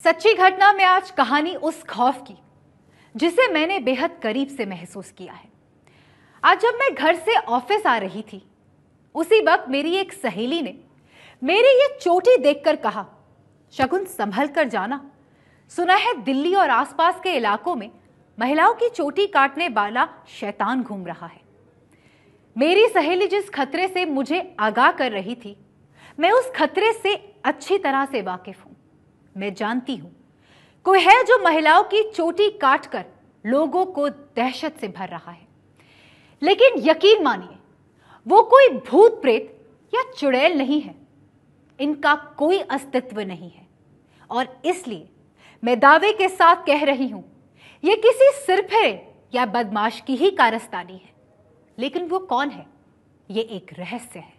सच्ची घटना में आज कहानी उस खौफ की जिसे मैंने बेहद करीब से महसूस किया है। आज जब मैं घर से ऑफिस आ रही थी, उसी वक्त मेरी एक सहेली ने मेरी ये चोटी देखकर कहा, शगुन संभल कर जाना, सुना है दिल्ली और आसपास के इलाकों में महिलाओं की चोटी काटने वाला शैतान घूम रहा है। मेरी सहेली जिस खतरे से मुझे आगाह कर रही थी, मैं उस खतरे से अच्छी तरह से वाकिफ हूं। मैं जानती हूं कोई है जो महिलाओं की चोटी काटकर लोगों को दहशत से भर रहा है, लेकिन यकीन मानिए वो कोई भूत प्रेत या चुड़ैल नहीं है। इनका कोई अस्तित्व नहीं है और इसलिए मैं दावे के साथ कह रही हूं ये किसी सिरफिरे या बदमाश की ही कारस्तानी है। लेकिन वो कौन है? ये एक रहस्य है,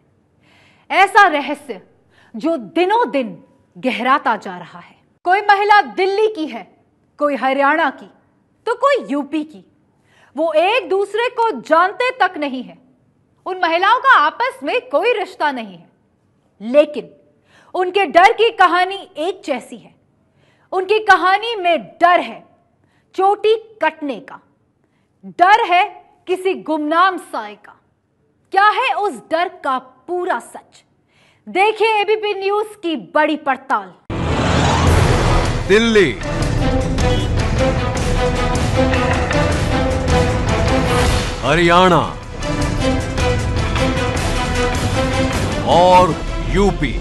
ऐसा रहस्य जो दिनों दिन गहराता जा रहा है। कोई महिला दिल्ली की है, कोई हरियाणा की, तो कोई यूपी की। वो एक दूसरे को जानते तक नहीं है। उन महिलाओं का आपस में कोई रिश्ता नहीं है, लेकिन उनके डर की कहानी एक जैसी है। उनकी कहानी में डर है चोटी कटने का, डर है किसी गुमनाम साए का। क्या है उस डर का पूरा सच? देखिए एबीपी न्यूज की बड़ी पड़ताल। दिल्ली, हरियाणा और यूपी,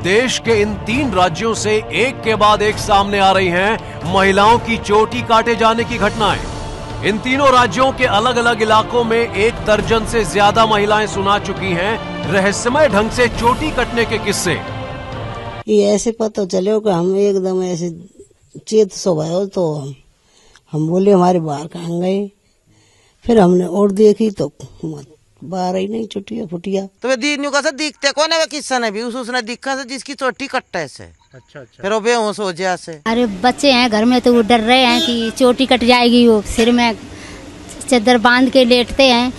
देश के इन 3 राज्यों से एक के बाद एक सामने आ रही हैं महिलाओं की चोटी काटे जाने की घटनाएं। इन तीनों राज्यों के अलग अलग इलाकों में 1 दर्जन से ज्यादा महिलाएं सुना चुकी हैं रहस्यमय ढंग से चोटी कटने के किस्से। ये ऐसे पता चले कि हम एकदम ऐसे चेत सुबह तो हम बोले हमारे बाहर कहाँ गए। फिर हमने और देखी तो बाहर ही नहीं, चुटिया फुटिया। तो वे दीनू का दिखते कौन है? किस्सा ने भी उसने दिखा से जिसकी चोटी कट्टा से। अच्छा। फिर वो बेहोश हो जाए से। अरे बच्चे हैं घर में तो वो डर रहे हैं कि चोटी कट जाएगी। वो सिर में चादर बांध के लेटते हैं।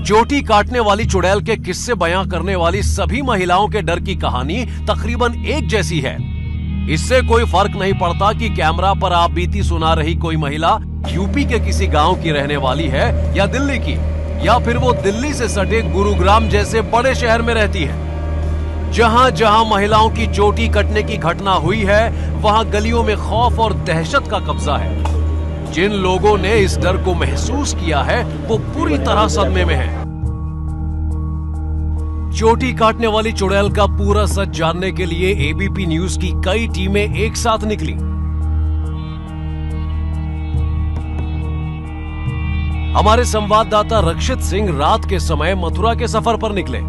चोटी काटने वाली चुड़ैल के किस्से बयां करने वाली सभी महिलाओं के डर की कहानी तकरीबन एक जैसी है। इससे कोई फर्क नहीं पड़ता कि कैमरा पर आप बीती सुना रही कोई महिला यूपी के किसी गांव की रहने वाली है या दिल्ली की, या फिर वो दिल्ली से सटे गुरुग्राम जैसे बड़े शहर में रहती है। जहां जहां महिलाओं की चोटी कटने की घटना हुई है, वहां गलियों में खौफ और दहशत का कब्जा है। जिन लोगों ने इस डर को महसूस किया है वो पूरी तरह सदमे में हैं। चोटी काटने वाली चुड़ैल का पूरा सच जानने के लिए एबीपी न्यूज की कई टीमें एक साथ निकली। हमारे संवाददाता रक्षित सिंह रात के समय मथुरा के सफर पर निकले।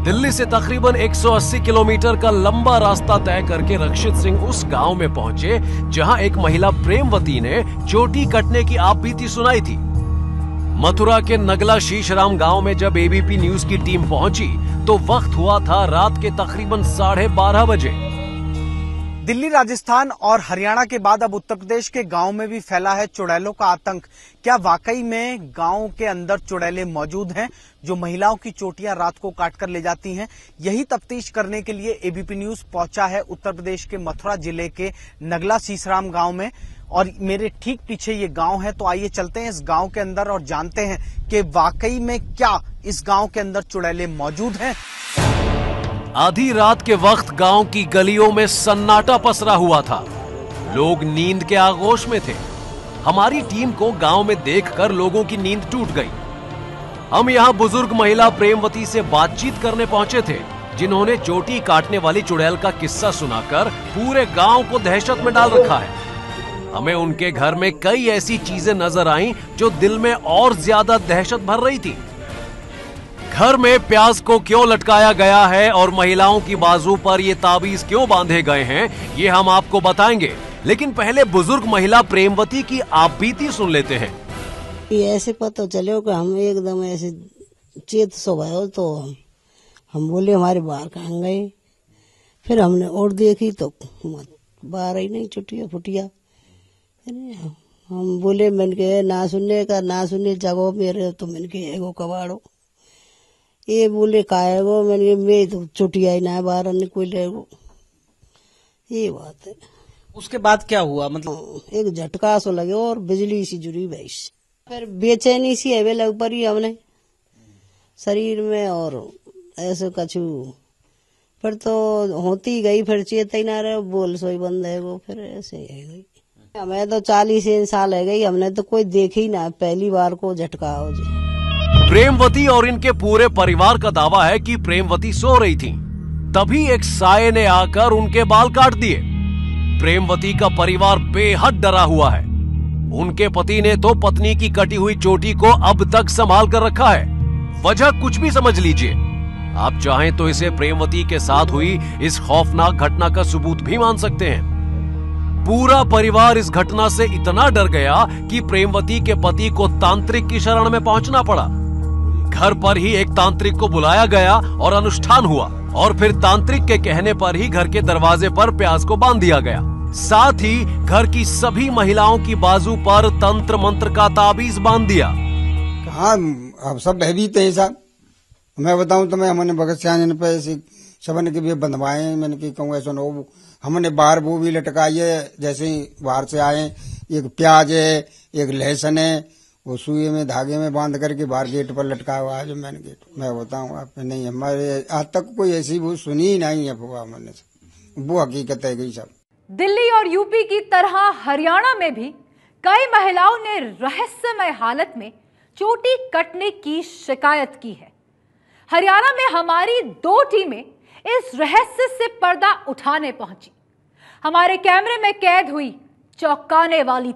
दिल्ली से तकरीबन 180 किलोमीटर का लंबा रास्ता तय करके रक्षित सिंह उस गांव में पहुंचे जहां एक महिला प्रेमवती ने चोटी कटने की आपबीती सुनाई थी। मथुरा के नगला शीशराम गांव में जब एबीपी न्यूज की टीम पहुंची तो वक्त हुआ था रात के तकरीबन 12:30 बजे। दिल्ली, राजस्थान और हरियाणा के बाद अब उत्तर प्रदेश के गांव में भी फैला है चुड़ैलों का आतंक। क्या वाकई में गांव के अंदर चुड़ैलें मौजूद हैं जो महिलाओं की चोटियां रात को काट कर ले जाती हैं? यही तफ्तीश करने के लिए एबीपी न्यूज पहुंचा है उत्तर प्रदेश के मथुरा जिले के नगला शीशराम गांव में, और मेरे ठीक पीछे ये गांव है। तो आइए चलते हैं इस गांव के अंदर और जानते हैं कि वाकई में क्या इस गांव के अंदर चुड़ैलें मौजूद हैं। आधी रात के वक्त गांव की गलियों में सन्नाटा पसरा हुआ था। लोग नींद के आगोश में थे। हमारी टीम को गांव में देखकर लोगों की नींद टूट गई। हम यहां बुजुर्ग महिला प्रेमवती से बातचीत करने पहुंचे थे, जिन्होंने चोटी काटने वाली चुड़ैल का किस्सा सुनाकर पूरे गांव को दहशत में डाल रखा है। हमें उनके घर में कई ऐसी चीजें नजर आईं जो दिल में और ज्यादा दहशत भर रही थी। घर में प्याज को क्यों लटकाया गया है और महिलाओं की बाजू पर ये ताबीज क्यों बांधे गए हैं, ये हम आपको बताएंगे। लेकिन पहले बुजुर्ग महिला प्रेमवती की आपबीती सुन लेते हैं। ये ऐसे पता चले कि हम एकदम ऐसे चेत सुबह तो हम बोले हमारे बाहर कहाँ गए। फिर हमने और देखी तो बाहर ही नहीं, चुटिया फुटिया। हम बोले मन के ना सुनने जगह मेरे तो मन के एगो कबाड़ो ये बोले काएगो मन के मैं तो चुटिया ही ना बाहर निकलेगो। ये बात है। उसके बाद क्या हुआ? मतलब एक झटका सो लगे और बिजली सी जुड़ी भैंस, फिर बेचैनी सी है लग पड़ी हमने शरीर में और ऐसे कछु फिर तो होती गई, फिर चेता ना रहे, बोल सोई बंद है वो, फिर ऐसे है गई। हमें तो 40 साल है गई, हमने तो कोई देखी ना, पहली बार को झटका हो जाए। प्रेमवती और इनके पूरे परिवार का दावा है कि प्रेमवती सो रही थी, तभी एक साये ने आकर उनके बाल काट दिए। प्रेमवती का परिवार बेहद डरा हुआ है। उनके पति ने तो पत्नी की कटी हुई चोटी को अब तक संभाल कर रखा है। वजह कुछ भी समझ लीजिए, आप चाहें तो इसे प्रेमवती के साथ हुई इस खौफनाक घटना का सबूत भी मान सकते हैं। पूरा परिवार इस घटना से इतना डर गया कि प्रेमवती के पति को तांत्रिक की शरण में पहुंचना पड़ा। घर पर ही एक तांत्रिक को बुलाया गया और अनुष्ठान हुआ, और फिर तांत्रिक के कहने पर ही घर के दरवाजे पर प्याज को बांध दिया गया। साथ ही घर की सभी महिलाओं की बाजू पर तंत्र मंत्र का ताबीज बांध दिया। हाँ, अब सब भयभीत है साहब। मैं बताऊं तो मैं हमने भगत सिंह पे सबन के भी बंधवाए, मैंने की कहूँ ऐसा न, हमने बाहर वो भी लटकाई है, जैसे ही बाहर से आए, एक प्याज है, एक लहसुन है, वो सुई में धागे में बांध करके बाहर गेट पर लटकाया हुआ है जो मैंने गेट। मैं बताऊं आप नहीं, हमारे आज तक कोई ऐसी वो सुनी ही नहीं है मैंने, वो हकीकत है गई सब। दिल्ली और यूपी की तरह हरियाणा में भी कई महिलाओं ने रहस्यमय हालत में चोटी कटने की शिकायत की है। हरियाणा में हमारी 2 टीमें इस रहस्य से पर्दा उठाने पहुंची। हमारे कैमरे में कैद हुई चौंकाने वाली